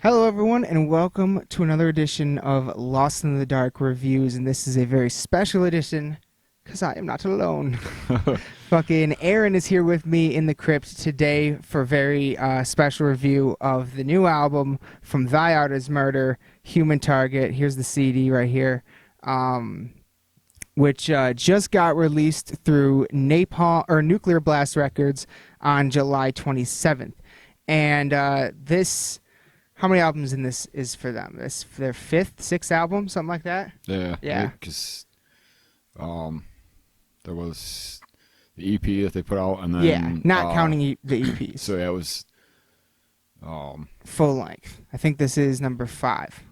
Hello, everyone, and welcome to another edition of Lost in the Dark Reviews. And this is a very special edition because I am not alone. Fucking Aaron is here with me in the Crypt today for a very special review of the new album from Thy Art Is Murder, Human Target. Here's the CD right here, which just got released through Napalm or Nuclear Blast Records on July 27th. And this. How many albums in this is for them? This their fifth, sixth album, something like that? Yeah. Because there was the EP that they put out, and then not counting the EPs. So yeah, it was full length. I think this is number 5.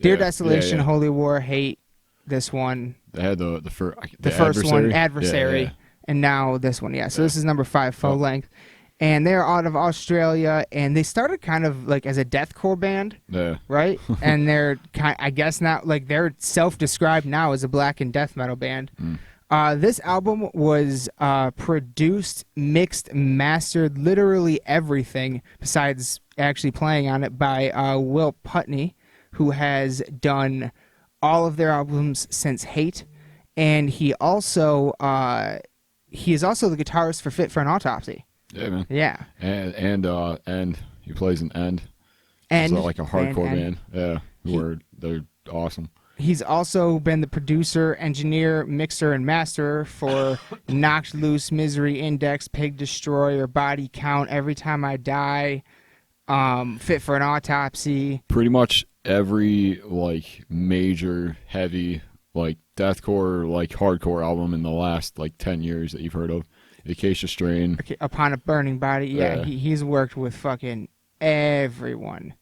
Dear Desolation, Holy War, Hate. This one. They had the first one, Adversary, and now this one. So this is number 5, full length. And they're out of Australia, and they started kind of like as a deathcore band, right? And they're I guess now like they're self-described now as a black and death metal band. This album was produced, mixed, mastered, literally everything besides actually playing on it by Will Putney, who has done all of their albums since Hate, and he is also the guitarist for Fit for an Autopsy. Yeah, man. Yeah. And he plays an End. And so like a hardcore band. Yeah. They're awesome. He's also been the producer, engineer, mixer, and masterer for Knocked Loose, Misery Index, Pig Destroyer, Body Count, Every Time I Die, Fit for an Autopsy. Pretty much every like major heavy like deathcore like hardcore album in the last like 10 years that you've heard of. Acacia Strain. Upon a Burning Body. Yeah. He's worked with fucking everyone.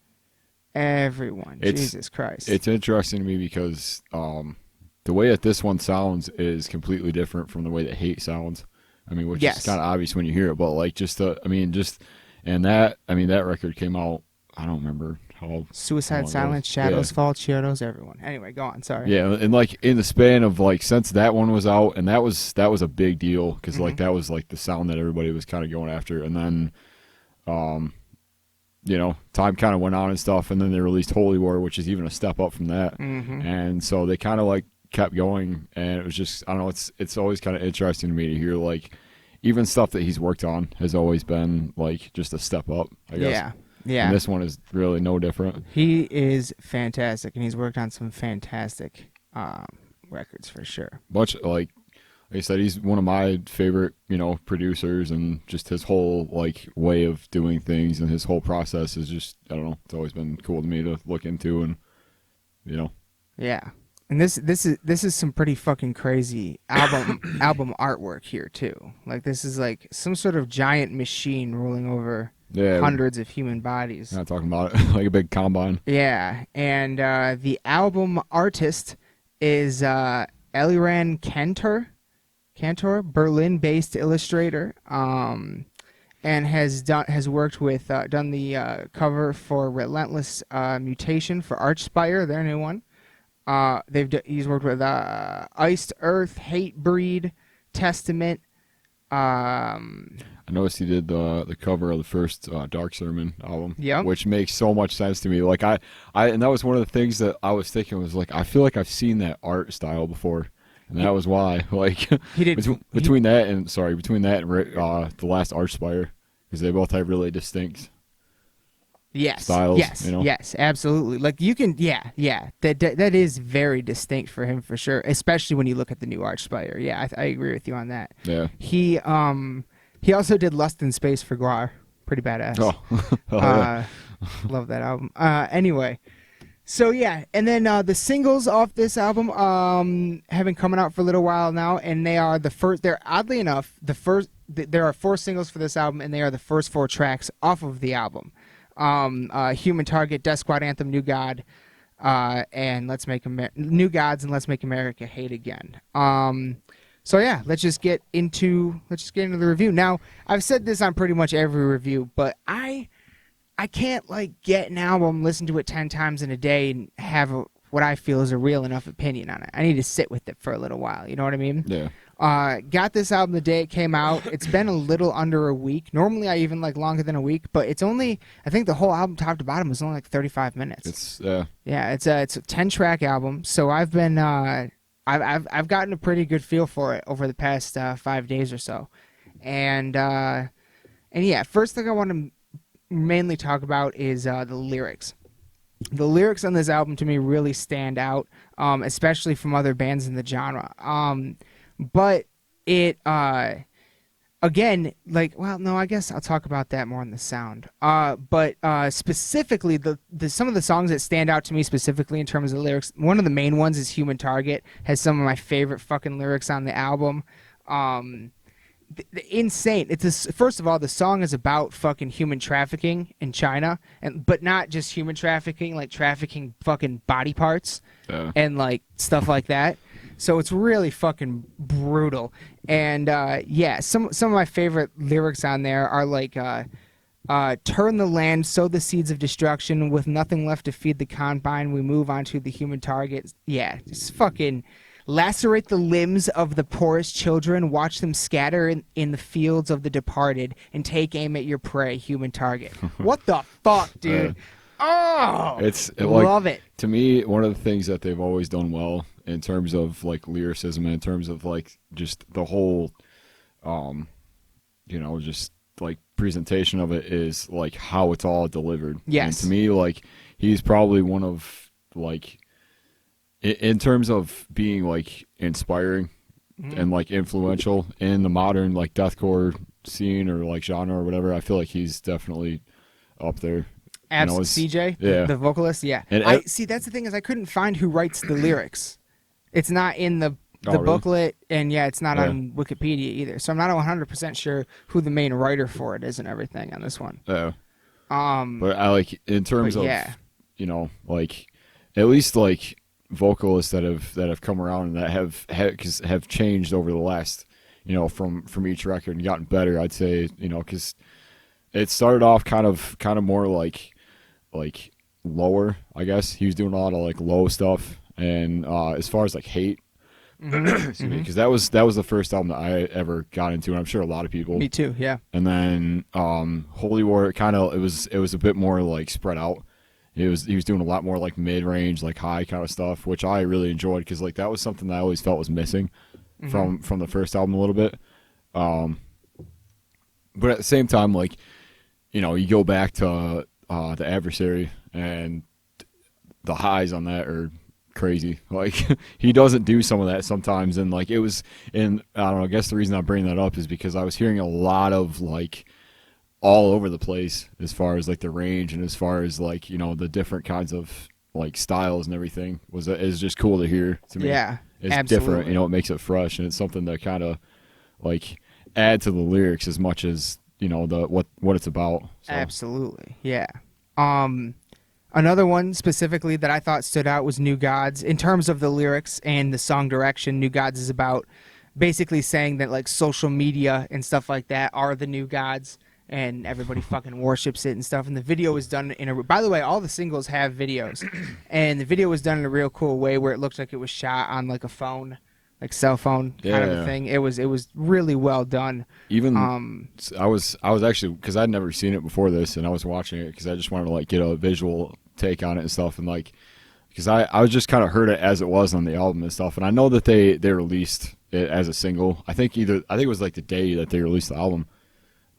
Jesus Christ. It's interesting to me because the way that this one sounds is completely different from the way that Hate sounds. I mean, which is kind of obvious when you hear it, but like that record came out, I don't remember how. Suicide Silence, Shadows Fall, Chiodos, everyone. Anyway, go on, sorry. Yeah, and like in the span of like since that one was out, and that was a big deal because like that was like the sound that everybody was kind of going after, and then time kind of went on and stuff, and then they released Holy War, which is even a step up from that, and so they kind of like kept going, and it was just, I don't know, it's always kind of interesting to me to hear like even stuff that he's worked on has always been like just a step up, I guess. Yeah. And this one is really no different. He is fantastic, and he's worked on some fantastic records for sure. Much like I said, he's one of my favorite, producers, and just his whole like way of doing things and his whole process is just, I don't know, it's always been cool to me to look into, and Yeah. And this is some pretty fucking crazy album artwork here too. Like this is like some sort of giant machine rolling over hundreds of human bodies. Not talking about it like a big combine. Yeah, and the album artist is Eliran Cantor, Berlin-based illustrator, and has worked with done the cover for Relentless Mutation for Archspire, their new one. He's worked with Iced Earth, Hatebreed, Testament. I noticed he did the cover of the first Dark Sermon album, yeah, which makes so much sense to me. Like I and that was one of the things that I was thinking was like, I feel like I've seen that art style before, and that was why. Like he did between that and the last Archspire, because they both have really distinct styles. Yes, absolutely. Like you can, that is very distinct for him for sure. Especially when you look at the new Archspire. Yeah, I agree with you on that. Yeah. He also did Lust in Space for Guar. Pretty badass. Yeah. Love that album. Anyway, so yeah, and then the singles off this album have been coming out for a little while now, and they are the first. They're oddly enough the first. There are 4 singles for this album, and they are the first 4 tracks off of the album. Human Target, Death Squad Anthem, New God, and New Gods, and Let's Make America Hate Again. So yeah, let's just get into the review. Now, I've said this on pretty much every review, but I can't like get an album, listen to it 10 times in a day, and have what I feel is a real enough opinion on it. I need to sit with it for a little while. You know what I mean? Yeah. Got this album the day it came out. It's been a little under a week. Normally, I even like longer than a week, but it's only, I think the whole album top to bottom was only like 35 minutes. It's yeah, it's a 10-track album. So I've been I've gotten a pretty good feel for it over the past 5 days or so, and yeah, first thing I want to mainly talk about is the lyrics. The lyrics on this album to me really stand out, especially from other bands in the genre. But it, again, like, well, no, I guess I'll talk about that more in the sound. But specifically, the some of the songs that stand out to me specifically in terms of lyrics, one of the main ones is Human Target, has some of my favorite fucking lyrics on the album. Insane. First of all, the song is about fucking human trafficking in China, but not just human trafficking, like trafficking fucking body parts and like stuff like that. So it's really fucking brutal. And yeah, some of my favorite lyrics on there are like turn the land, sow the seeds of destruction, with nothing left to feed the combine, we move on to the human target. Yeah, just fucking lacerate the limbs of the poorest children, watch them scatter in the fields of the departed, and take aim at your prey, human target. What the fuck, dude? Love it. To me, one of the things that they've always done well in terms of like lyricism and in terms of like just the whole, just like presentation of it is like how it's all delivered. Yes. And to me, like he's probably one of like, in terms of being like inspiring and like influential in the modern like deathcore scene or like genre or whatever, I feel like he's definitely up there. CJ, yeah, the vocalist, yeah. And see, that's the thing, is I couldn't find who writes the lyrics. It's not in the booklet, and yeah, it's not on Wikipedia either. So I'm not 100% sure who the main writer for it is and everything on this one. Yeah. But I like in terms of like at least like vocalists that have come around and that have changed over the last from each record and gotten better. I'd say because it started off kind of more like lower, I guess. He was doing a lot of like low stuff, and as far as like Hate, because that was the first album that I ever got into, and I'm sure a lot of people. Me too, yeah. And then Holy War, it was a bit more like spread out. He was doing a lot more like mid-range, like high kind of stuff, which I really enjoyed because like that was something that I always felt was missing from the first album a little bit. But at the same time, like you go back to The Adversary, and the highs on that are crazy. Like he doesn't do some of that sometimes, and like it was in, I don't know, I guess the reason I'm bringing that up is because I was hearing a lot of like all over the place as far as like the range and as far as like the different kinds of like styles and everything is just cool to hear to me. Yeah, it's absolutely different. It makes it fresh, and it's something that kind of like add to the lyrics as much as what it's about. So. Absolutely, yeah. Another one specifically that I thought stood out was New Gods. In terms of the lyrics and the song direction, New Gods is about basically saying that like social media and stuff like that are the new gods, and everybody fucking worships it and stuff. And the video was done by the way, all the singles have videos, and the video was done in a real cool way where it looked like it was shot on like a phone, like cell phone kind of a thing. It was really well done. Even I was actually, because I'd never seen it before this, and I was watching it because I just wanted to like get a visual take on it and stuff, and like because I was just kind of heard it as it was on the album and stuff, and I know that they released it as a single. I think it was like the day that they released the album.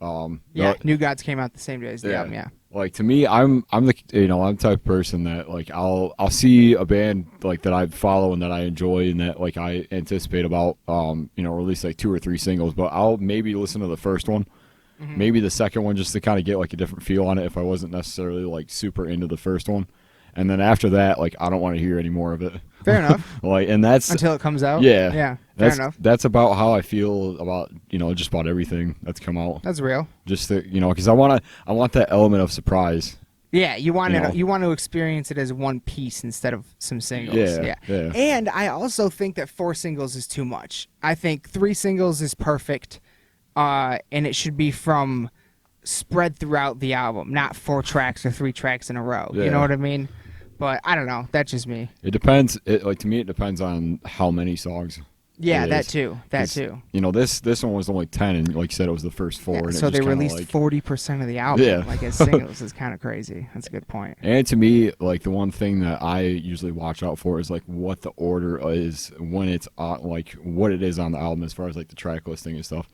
New Gods came out the same day as the album. Yeah. Like to me, I'm the I'm the type of person that like I'll see a band like that I follow and that I enjoy and that like I anticipate about release like 2 or 3 singles, but I'll maybe listen to the first one, maybe the second one, just to kind of get like a different feel on it if I wasn't necessarily like super into the first one. And then after that, like I don't want to hear any more of it. Fair enough. Like, and that's until it comes out. Yeah. Yeah. Fair enough. That's about how I feel about just about everything that's come out. That's real. Just to, because I want that element of surprise. Yeah, you want to experience it as one piece instead of some singles. Yeah. And I also think that 4 singles is too much. I think 3 singles is perfect, and it should be from spread throughout the album, not 4 tracks or 3 tracks in a row. Yeah. You know what I mean? But I don't know. That's just me. It depends. To me, it depends on how many songs. Yeah, that too. That too. This one was only 10, and like you said, it was the first 4. Yeah, and so they released 40% of the album, as singles. Is kind of crazy. That's a good point. And to me, like the one thing that I usually watch out for is like what the order is when it's on, like what it is on the album as far as like the track listing and stuff.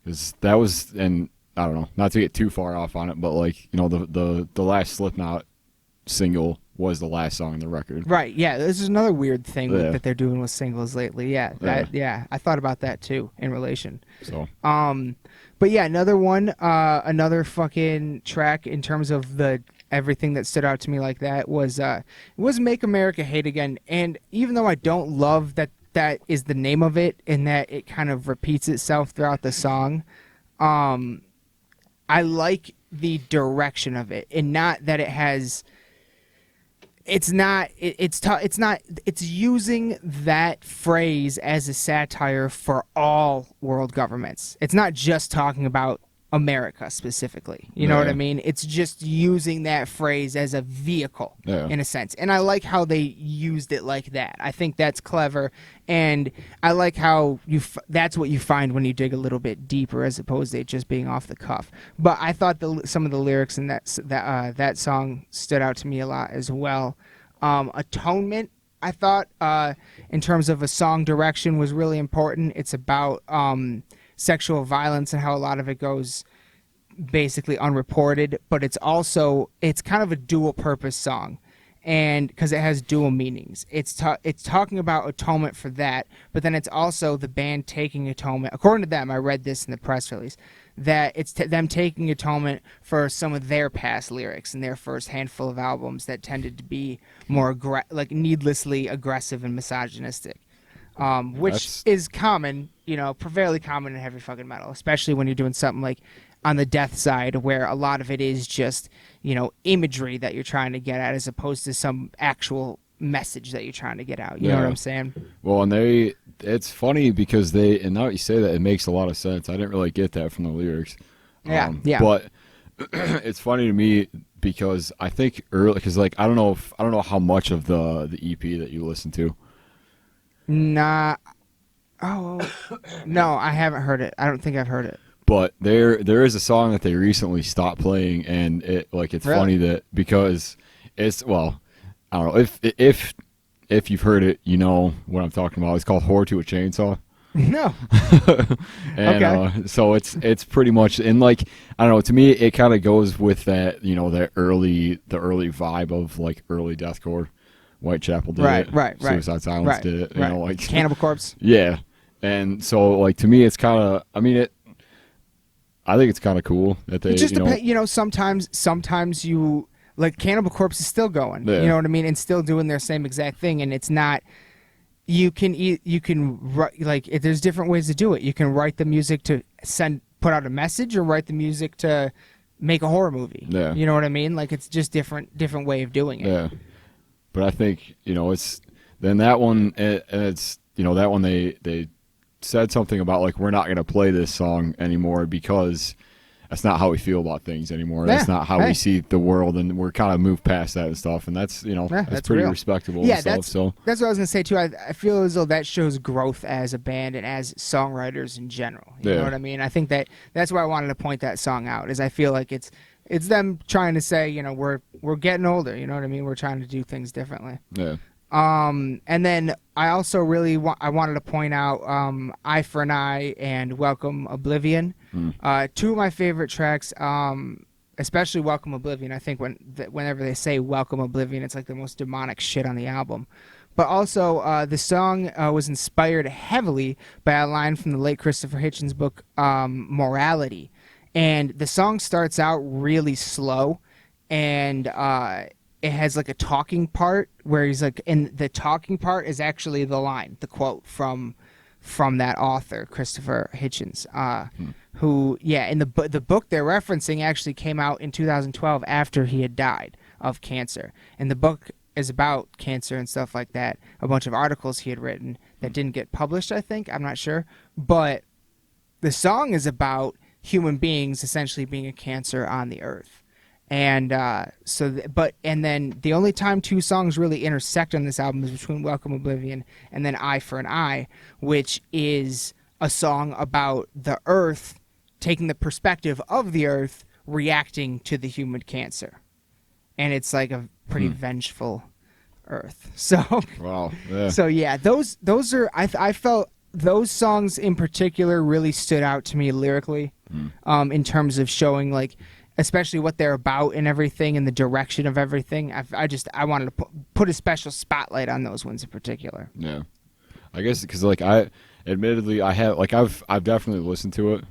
Because that was, and I don't know, not to get too far off on it, but like the last Slipknot single was the last song on the record. Right, yeah. This is another weird thing that they're doing with singles lately. Yeah, I thought about that too in relation. So, but yeah, another one, another fucking track in terms of the everything that stood out to me like that was "Make America Hate Again." And even though I don't love that is the name of it and that it kind of repeats itself throughout the song, I like the direction of it, and not that it has. It's using that phrase as a satire for all world governments. It's not just talking about America specifically. You know what I mean? It's just using that phrase as a vehicle in a sense. And I like how they used it like that. I think that's clever, and I like how that's what you find when you dig a little bit deeper as opposed to it just being off the cuff. But I thought some of the lyrics in that song stood out to me a lot as well. Atonement, I thought, in terms of a song direction, was really important. It's about sexual violence and how a lot of it goes basically unreported, but it's kind of a dual purpose song, and because it has dual meanings. It's talking about atonement for that, but then it's also the band taking atonement. According to them, I read this in the press release, that it's them taking atonement for some of their past lyrics in their first handful of albums that tended to be more needlessly aggressive and misogynistic. Which is common, fairly common in heavy fucking metal, especially when you're doing something like on the death side, where a lot of it is just, imagery that you're trying to get at as opposed to some actual message that you're trying to get out. You know what I'm saying? Well, and it's funny because and now that you say that, it makes a lot of sense. I didn't really get that from the lyrics. Yeah. But it's funny to me because I think because like, I don't know how much of the EP that you listen to. Nah. Oh, no, I haven't heard it. I don't think I've heard it. But there is a song that they recently stopped playing, and it's really? Funny that because it's, well, I don't know if you've heard it, you know what I'm talking about. It's called "Whore to a Chainsaw." No. And okay. So it's pretty much, and like, I don't know, to me it kind of goes with that, the early vibe of like early deathcore. Whitechapel did it. Right. Suicide Silence did it. Like Cannibal Corpse. Yeah. And so like to me it's kind of, I think it's kind of cool that they, it just depends, sometimes you, like, Cannibal Corpse is still going, you know what I mean, and still doing their same exact thing, and it's not, there's different ways to do it. You can write the music to put out a message, or write the music to make a horror movie. Yeah. You know what I mean? Like, it's just different way of doing it. Yeah. But I think, it's, then that one, and it's, that one they said something about, like, we're not going to play this song anymore because that's not how we feel about things anymore. That's not how we see the world, and we're kind of moved past that and stuff. And that's, that's pretty respectable. Yeah, and stuff, so that's what I was going to say, too. I feel as though that shows growth as a band and as songwriters in general. You know what I mean? I think that's why I wanted to point that song out, is I feel like it's them trying to say, we're getting older, you know what I mean? We're trying to do things differently. Yeah. And then I also really I wanted to point out Eye for an Eye and Welcome Oblivion. Two of my favorite tracks, especially Welcome Oblivion. I think whenever they say Welcome Oblivion, it's like the most demonic shit on the album. But also, the song was inspired heavily by a line from the late Christopher Hitchens' book, Morality. And the song starts out really slow, and it has like a talking part where he's like, and the talking part is actually the line, the quote from that author, Christopher Hitchens, who, in the book they're referencing actually came out in 2012 after he had died of cancer. And the book is about cancer and stuff like that, a bunch of articles he had written that didn't get published, I think, I'm not sure. But the song is about human beings essentially being a cancer on the earth. And and then the only time two songs really intersect on this album is between Welcome Oblivion and then Eye for an Eye, which is a song about the Earth taking the perspective of the Earth reacting to the human cancer. And it's like a pretty vengeful Earth. So wow. Yeah. So yeah, those are I felt those songs in particular really stood out to me lyrically, in terms of showing like, especially what they're about and everything and the direction of everything. I wanted to put a special spotlight on those ones in particular. Yeah, I guess because like I've definitely listened to it,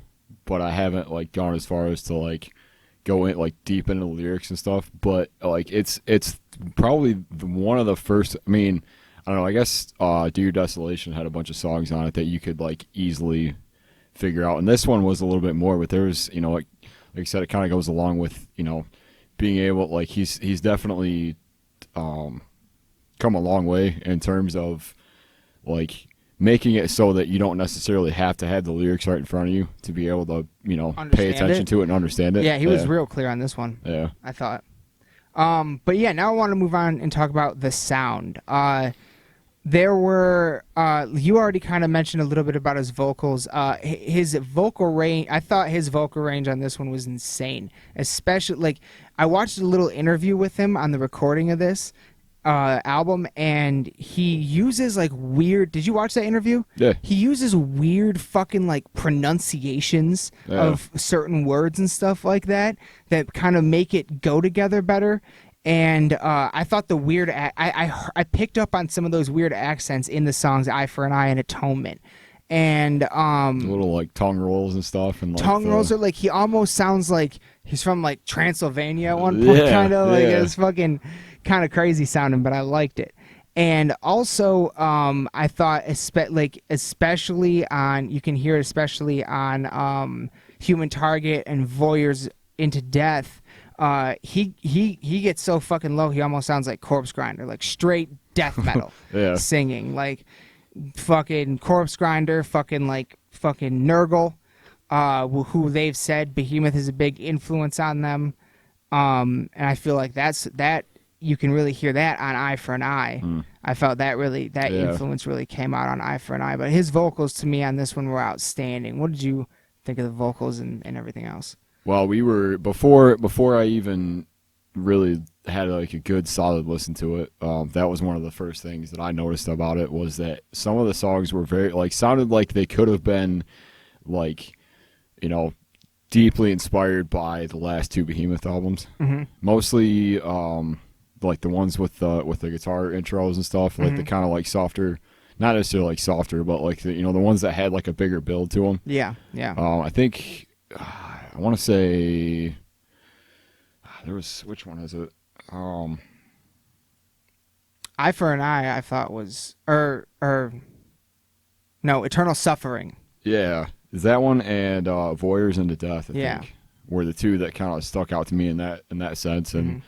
but I haven't like gone as far as to like go in like deep into the lyrics and stuff. But like it's probably one of the first. I mean, I don't know. I guess Dear Desolation had a bunch of songs on it that you could like easily figure out, and this one was a little bit more. But there's like I said, it kind of goes along with being able like he's definitely come a long way in terms of like making it so that you don't necessarily have to have the lyrics right in front of you to be able to pay attention to it and understand it. Yeah, he was real clear on this one. Yeah, I thought. But yeah, now I want to move on and talk about the sound. There were you already kind of mentioned a little bit about his vocals. His vocal range, I thought his vocal range on this one was insane. Especially like I watched a little interview with him on the recording of this album, and he uses like weird. Did you watch that interview? Yeah. He uses weird fucking like pronunciations of certain words and stuff like that kind of make it go together better. And I thought the weird I picked up on some of those weird accents in the songs Eye for an Eye and Atonement. And little like tongue rolls and stuff, and like tongue rolls are like he almost sounds like he's from like Transylvania at one point, kind of like it's fucking kind of crazy sounding, but I liked it. And also I thought especially on, you can hear it especially on Human Target and Voyeurs into Death. He gets so fucking low he almost sounds like Corpse Grinder, like straight death metal singing, like fucking Corpse Grinder, fucking Nurgle, who they've said Behemoth is a big influence on them, and I feel like that you can really hear that on Eye for an Eye. I felt that influence really came out on Eye for an Eye, but his vocals to me on this one were outstanding. What did you think of the vocals and everything else? Well, we were before I even really had like a good solid listen to it. That was one of the first things that I noticed about it, was that some of the songs were very like sounded like they could have been like deeply inspired by the last two Behemoth albums. Mostly like the ones with the guitar intros and stuff, like the kind of like softer, not necessarily like softer, but like the the ones that had like a bigger build to them. Yeah. I think. I want to say there was, which one is it? Eye for an Eye I thought was no, Eternal Suffering. Yeah, is that one, and Voyeurs into Death, I think, were the two that kind of stuck out to me in that sense. And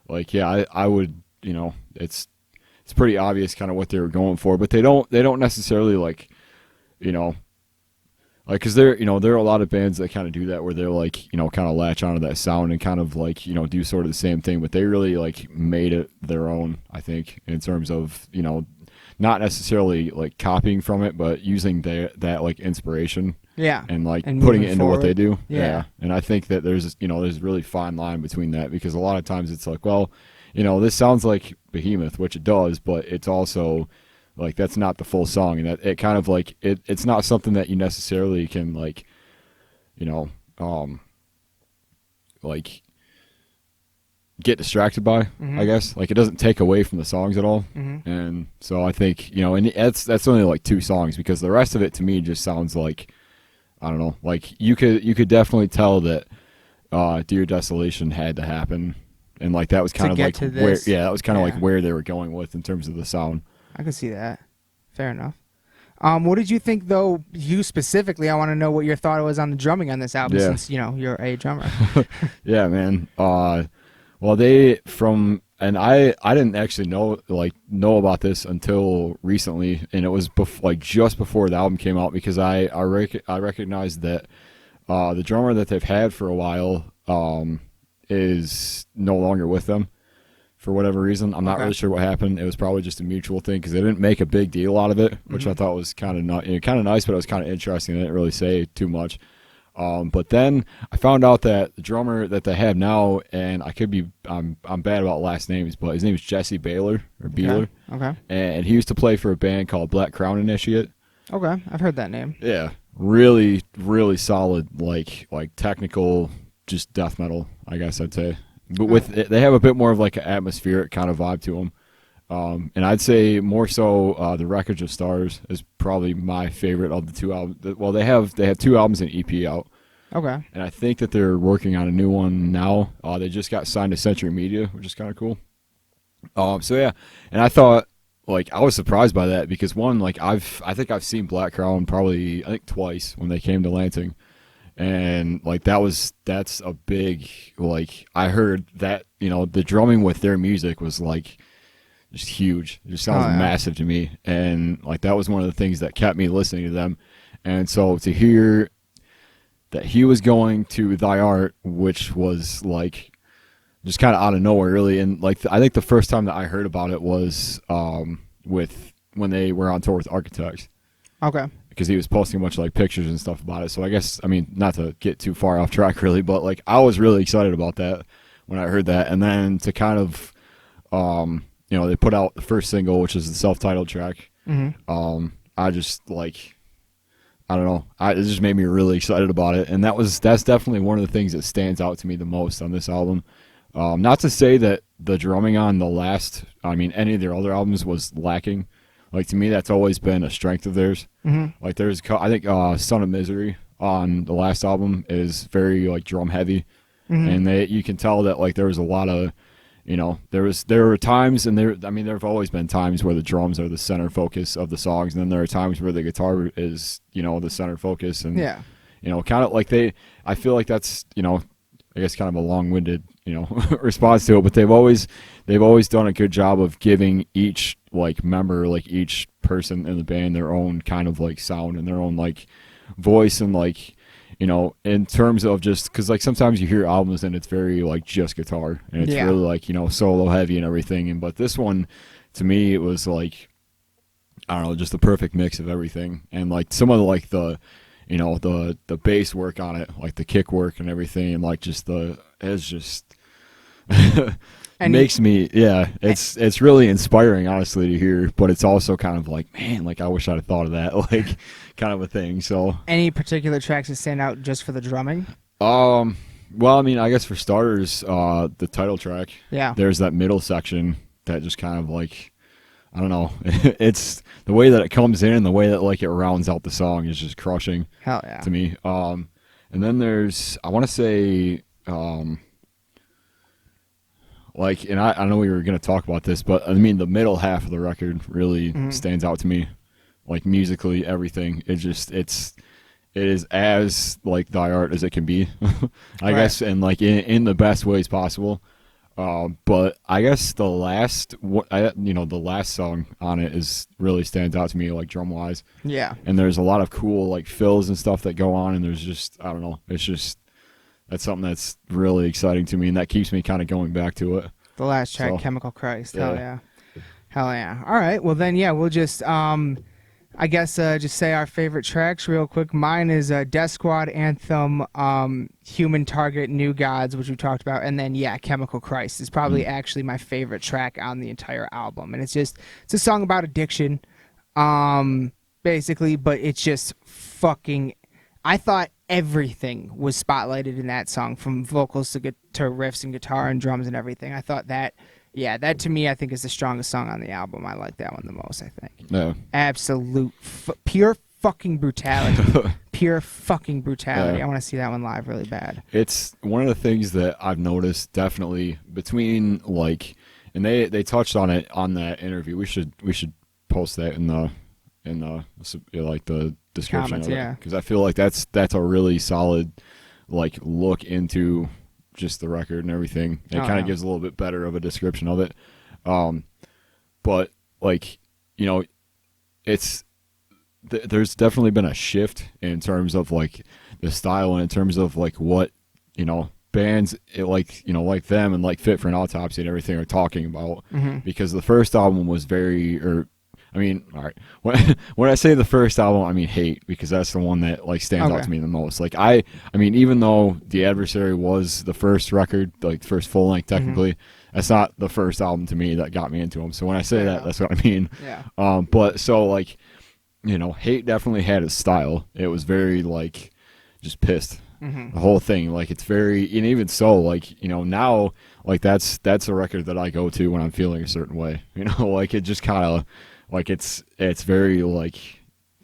like I would it's pretty obvious kind of what they were going for, but they don't necessarily like like, because there are a lot of bands that kind of do that, where they're like, kind of latch onto that sound and kind of like, do sort of the same thing, but they really like made it their own, I think, in terms of, not necessarily like copying from it, but using that like inspiration. Yeah. And like and putting it into forward. what they do. Yeah. And I think that there's a really fine line between that, because a lot of times it's like, well, this sounds like Behemoth, which it does, but it's also like that's not the full song, and that it kind of like it's not something that you necessarily can like like get distracted by. I guess like it doesn't take away from the songs at all. And so I think and that's only like two songs, because the rest of it to me just sounds like, I don't know, like you could definitely tell that Dear Desolation had to happen, and like that was kind of like where that was kind of like where they were going with in terms of the sound. I can see that. Fair enough. What did you think, though? You specifically, I want to know what your thought was on the drumming on this album, since you're a drummer. Yeah, man. Well, I didn't actually know about this until recently, and it was just before the album came out, because I recognized that the drummer that they've had for a while is no longer with them for whatever reason. I'm not really sure what happened. It was probably just a mutual thing because they didn't make a big deal out of it, which I thought was kind of nice, but it was kind of interesting. They didn't really say too much. But then I found out that the drummer that they have now, and I could be I'm bad about last names, but his name is Jesse Baylor or Beeler. Okay. And he used to play for a band called Black Crown Initiate. Okay, I've heard that name. Yeah, really, really solid, like technical, just death metal, I guess I'd say. But they have a bit more of like an atmospheric kind of vibe to them. And I'd say more so the Wreckage of Stars is probably my favorite of the two albums. Well, they have 2 albums and EP out. Okay. And I think that they're working on a new one now. They just got signed to Century Media, which is kind of cool. So yeah, and I thought, like, I was surprised by that because one, like, I think I've seen Black Crown probably, I think, twice when they came to Lansing. And like that's a big, like, I heard that, you know, the drumming with their music was like just huge. It just sounds massive to me. And like that was one of the things that kept me listening to them. And so to hear that he was going to Thy Art, which was like just kind of out of nowhere really, and like I think the first time that I heard about it was with when they were on tour with Architects. Okay. Because he was posting a bunch of like pictures and stuff about it. So I guess, I mean, not to get too far off track really, but like I was really excited about that when I heard that. And then to kind of, you know, they put out the first single, which is the self-titled track. Mm-hmm. I just like, I don't know. It just made me really excited about it. And that's definitely one of the things that stands out to me the most on this album. Not to say that the drumming on the last, I mean, any of their other albums was lacking. Like, to me, that's always been a strength of theirs. Mm-hmm. Like, I think Son of Misery on the last album is very, like, drum heavy. Mm-hmm. And you can tell that, like, there was a lot of, you know, there were times, and there have always been times where the drums are the center focus of the songs, and then there are times where the guitar is, you know, the center focus. And, yeah, you know, kind of like I feel like that's, you know, I guess kind of a long-winded, you know, response to it, but they've always done a good job of giving each like member, like each person in the band, their own kind of like sound and their own like voice, and like, you know, in terms of just because like sometimes you hear albums and it's very like just guitar and it's really like, you know, solo heavy and everything, and but this one to me it was like, I don't know, just the perfect mix of everything. And like some of the like the, you know, the bass work on it, like the kick work and everything, and like just it's just and makes me, it's really inspiring, honestly, to hear, but it's also kind of like, man, like I wish I'd have thought of that, like kind of a thing. So any particular tracks that stand out just for the drumming? Well, I mean, I guess for starters, the title track, there's that middle section that just kind of like, I don't know, it's the way that it comes in and the way that like it rounds out the song is just crushing. Hell yeah. To me. And then there's, I want to say, like, and I know we were going to talk about this, but I mean, the middle half of the record really stands out to me. Like musically, everything. It is as like Thy Art as it can be, I guess, and like in the best ways possible. But I guess the last song on it really stands out to me, like drum wise. Yeah. And there's a lot of cool like fills and stuff that go on, and there's just, I don't know, it's just, that's something that's really exciting to me, and that keeps me kind of going back to it. The last track, Chemical Christ. Hell yeah. Hell yeah. All right. Well then, yeah, we'll just I guess just say our favorite tracks real quick. Mine is Death Squad Anthem, Human Target, New Gods, which we talked about, and then Chemical Christ is probably actually my favorite track on the entire album, and it's a song about addiction, basically, but it's just fucking. I thought everything was spotlighted in that song, from vocals to riffs and guitar and drums and everything. I thought that. Yeah, that to me, I think, is the strongest song on the album. I like that one the most, I think. Yeah. Absolute, pure fucking brutality. Pure fucking brutality. I want to see that one live really bad. It's one of the things that I've noticed definitely between, like, and they touched on it on that interview. We should post that in the like the description comments, of it, because I feel like that's a really solid like look into just the record and everything. It kind of gives a little bit better of a description of it. But like, you know, there's definitely been a shift in terms of like the style and in terms of like what, you know, bands like them and like Fit for an Autopsy and everything are talking about, because the first album was very, all right. When I say the first album, I mean Hate, because that's the one that like stands out to me the most. Like I mean, even though The Adversary was the first record, like first full length technically, that's not the first album to me that got me into them. So when I say that, that's what I mean. Yeah. But so like, Hate definitely had its style. It was very like just pissed. The whole thing, like it's very, and even so, like now, like that's a record that I go to when I'm feeling a certain way. Like it just kind of. Like it's very like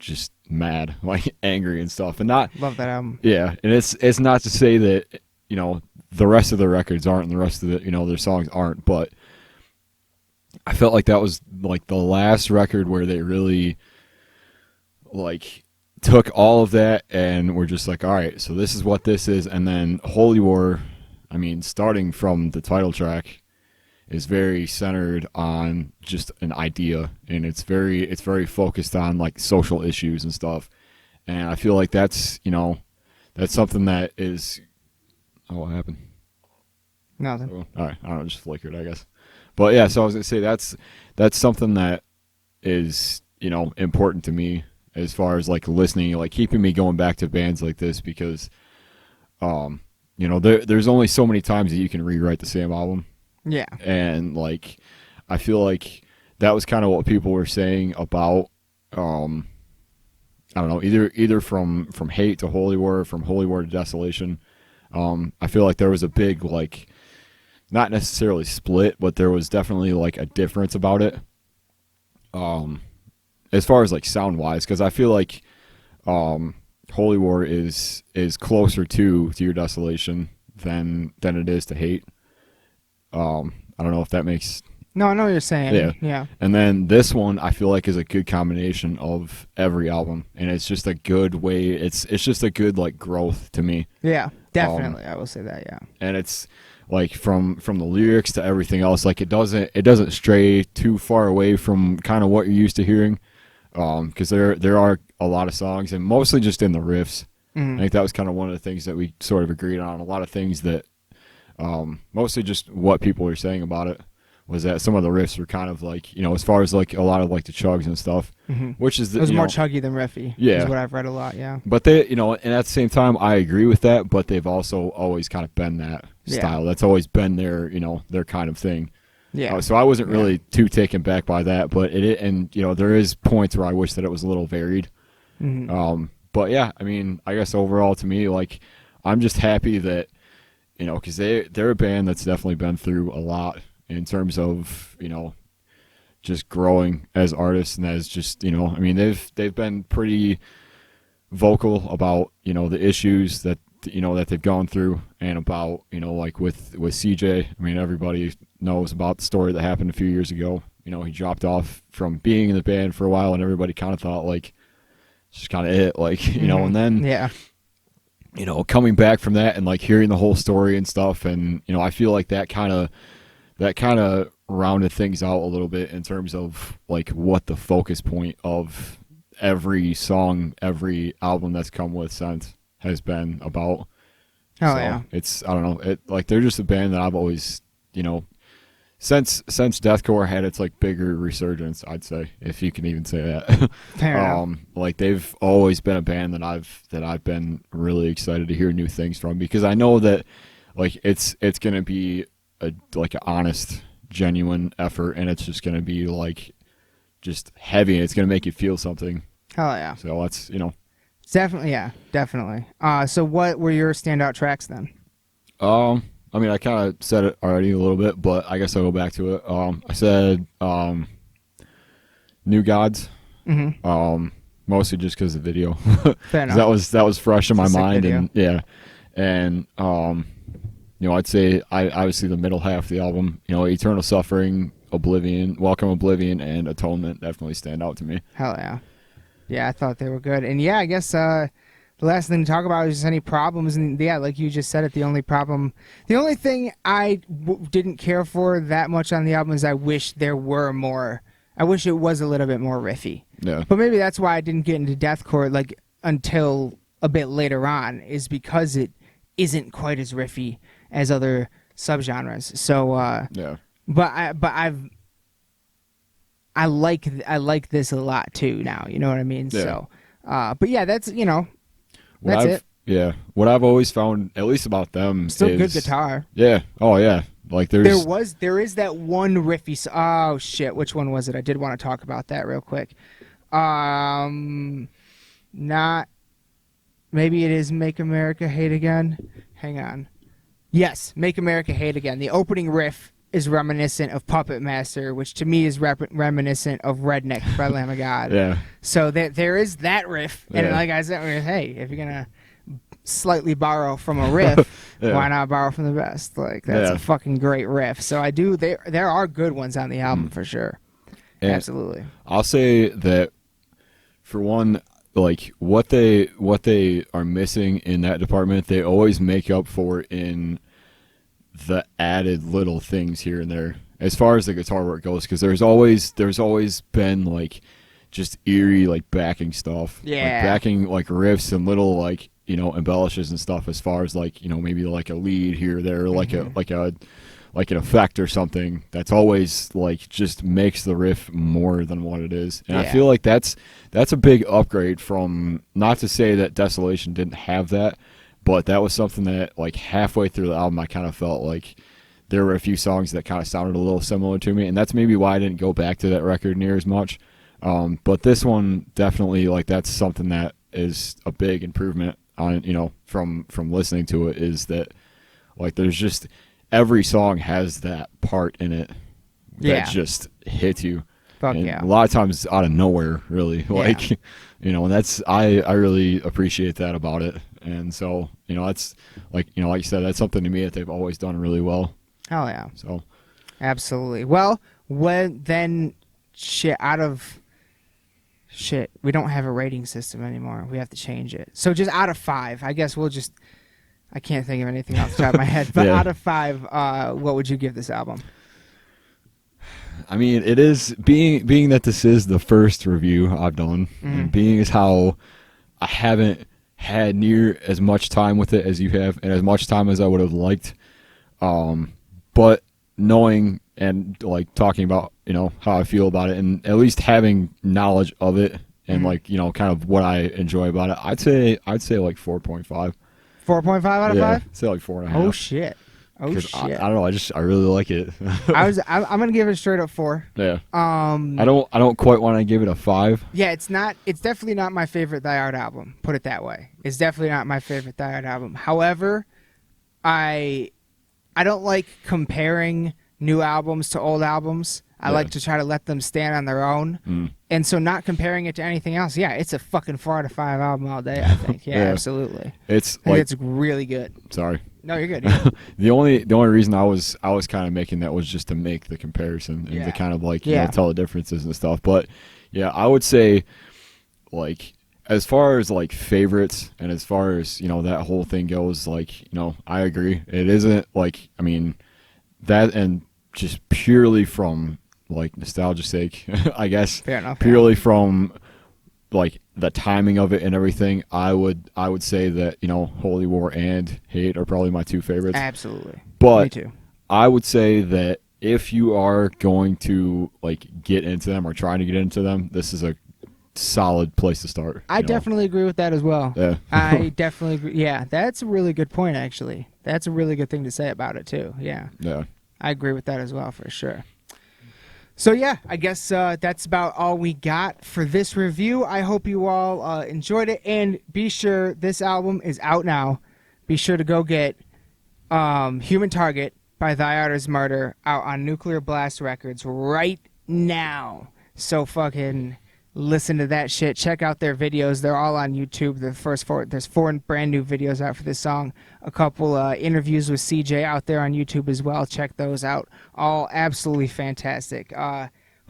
just mad, like angry and stuff, and not love that album. Yeah, and it's not to say that the rest of the records aren't, and the rest of the their songs aren't, but I felt like that was like the last record where they really like took all of that and were just like, all right, so this is what this is, and then Holy War. I mean, starting from the title track. Is very centered on just an idea, and it's very focused on like social issues and stuff, and I feel like that's that's something that is. Oh, what happened? Nothing. So, all right, I don't know, just flickered, I guess. But yeah, so I was gonna say that's something that is important to me as far as like listening, like keeping me going back to bands like this, because there's only so many times that you can rewrite the same album. Yeah. And like I feel like that was kind of what people were saying about I don't know, either from Hate to Holy War, from Holy War to Desolation. I feel like there was a big like not necessarily split, but there was definitely like a difference about it. As far as like sound wise, because I feel like Holy War is closer to your Desolation than it is to Hate. I don't know if that makes. No, I know what you're saying. Yeah. And then this one, I feel like is a good combination of every album, and it's just a good way. It's just a good like growth to me. Yeah, definitely. I will say that. Yeah. And it's like from the lyrics to everything else, like it doesn't stray too far away from kind of what you're used to hearing. Because there are a lot of songs, and mostly just in the riffs. I think that was kind of one of the things that we sort of agreed on. A lot of things that. Mostly just what people were saying about it was that some of the riffs were kind of like, as far as like a lot of like the chugs and stuff, which is it was more chuggy than riffy. Yeah, is what I've read a lot. Yeah, but they, and at the same time, I agree with that. But they've also always kind of been that style. That's always been their, their kind of thing. Yeah. So I wasn't really too taken back by that, but and there is points where I wish that it was a little varied. But yeah, I mean, I guess overall to me, like, I'm just happy that. Because they're a band that's definitely been through a lot in terms of, just growing as artists and as just, I mean, they've been pretty vocal about, the issues that, that they've gone through, and about, like with CJ. I mean, everybody knows about the story that happened a few years ago. He dropped off from being in the band for a while, and everybody kind of thought, like, it's just kind of it, like, and then. Yeah. Coming back from that and like hearing the whole story and stuff, and I feel like that kind of rounded things out a little bit in terms of like what the focus point of every song, every album that's come with since has been about. It's, I don't know, it like they're just a band that I've always since deathcore had its like bigger resurgence, I'd say, if you can even say that. Fair enough. Like they've always been a band that I've been really excited to hear new things from, because I know that like it's gonna be like an honest, genuine effort, and it's just gonna be like just heavy, and it's gonna make you feel something. Hell yeah. So that's definitely. So what were your standout tracks then? I mean, I kind of said it already a little bit, but I guess I'll go back to it. I said New Gods, mostly just because of the video. Fair enough. That was fresh in my mind, video. and I'd say I obviously the middle half of the album, Eternal Suffering, Oblivion, Welcome Oblivion, and Atonement definitely stand out to me. Hell yeah, yeah, I thought they were good, and yeah, I guess. The last thing to talk about is just any problems, and yeah, like you just said it, the only thing I didn't care for that much on the album is I wish there were more. I wish it was a little bit more riffy. Yeah. But maybe that's why I didn't get into deathcore like until a bit later on, is because it isn't quite as riffy as other subgenres. So yeah. But I like this a lot too now. You know what I mean? Yeah. So but yeah, that's that's it. Yeah, what I've always found, at least about them, Still is good guitar. Yeah. Oh yeah. Like there is that one riffy. Oh shit, which one was it? I did want to talk about that real quick. Not. Maybe it is Make America Hate Again. Hang on. Yes, Make America Hate Again. The opening riff is reminiscent of Puppet Master, which to me is reminiscent of Redneck by Lamb of God. Yeah. So there is that riff, and Yeah. like I said, hey, if you're gonna slightly borrow from a riff, Yeah. why not borrow from the best? Like that's a fucking great riff. So I do. There are good ones on the album for sure. And Absolutely. I'll say that for one, like what they are missing in that department, they always make up for in the added little things here and there as far as the guitar work goes, because there's always been like just eerie like backing stuff, like backing like riffs and little like embellishes and stuff, as far as like maybe like a lead here or there, like like an effect or something that's always like just makes the riff more than what it is. And I feel like that's a big upgrade from, not to say that Desolation didn't have that, but that was something that like halfway through the album I kind of felt like there were a few songs that kind of sounded a little similar to me, and that's maybe why I didn't go back to that record near as much. But this one definitely, like, that's something that is a big improvement on, from listening to it, is that like there's just every song has that part in it that just hits you. Fuck and yeah. A lot of times out of nowhere, really. Like, and that's, I really appreciate that about it. And so, that's like, like you said, that's something to me that they've always done really well. Hell yeah. So, absolutely. Well, then we don't have a rating system anymore. We have to change it. So just out of 5, I guess I can't think of anything off the top of my head, but out of 5, what would you give this album? I mean, it is being that this is the first review I've done, and being as how I haven't had near as much time with it as you have, and as much time as I would have liked. But knowing and like talking about, how I feel about it, and at least having knowledge of it, and like, kind of what I enjoy about it, I'd say like 4.5. 4.5 out of 5? I'd say like 4.5. Oh shit. Oh shit. I don't know. I really like it. I'm gonna give it a straight up 4. Yeah. I don't quite want to give it a 5. Yeah, it's definitely not my favorite Die Hard album. Put it that way. It's definitely not my favorite Die Hard album. However, I don't like comparing new albums to old albums. I like to try to let them stand on their own. And so not comparing it to anything else, it's a fucking 4 out of 5 album all day, I think. Yeah, absolutely. It's really good. Sorry. No, you're good. You're good. The only reason I was kind of making that was just to make the comparison and to kind of like tell the differences and stuff. But yeah, I would say like as far as like favorites and as far as that whole thing goes, like I agree. It isn't like, I mean, that, and just purely from like nostalgia's sake, I guess. Fair enough. Purely from like the timing of it and everything, I would say that Holy War and Hate are probably my 2 favorites. Absolutely. But me too. I would say that if you are going to like get into them or trying to get into them, this is a solid place to start. I definitely agree with that as well. Yeah. I definitely agree. Yeah, that's a really good point, actually. That's a really good thing to say about it too. Yeah. Yeah. I agree with that as well, for sure. So yeah, I guess that's about all we got for this review. I hope you all enjoyed it, and be sure this album is out now. Be sure to go get Human Target by Thy Art Is Murder out on Nuclear Blast Records right now. So fucking listen to that shit. Check out their videos. They're all on YouTube. There's 4 brand new videos out for this song. A couple interviews with CJ out there on YouTube as well. Check those out. All absolutely fantastic.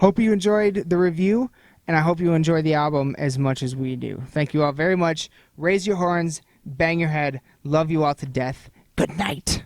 Hope you enjoyed the review, and I hope you enjoy the album as much as we do. Thank you all very much. Raise your horns, bang your head. Love you all to death. Good night.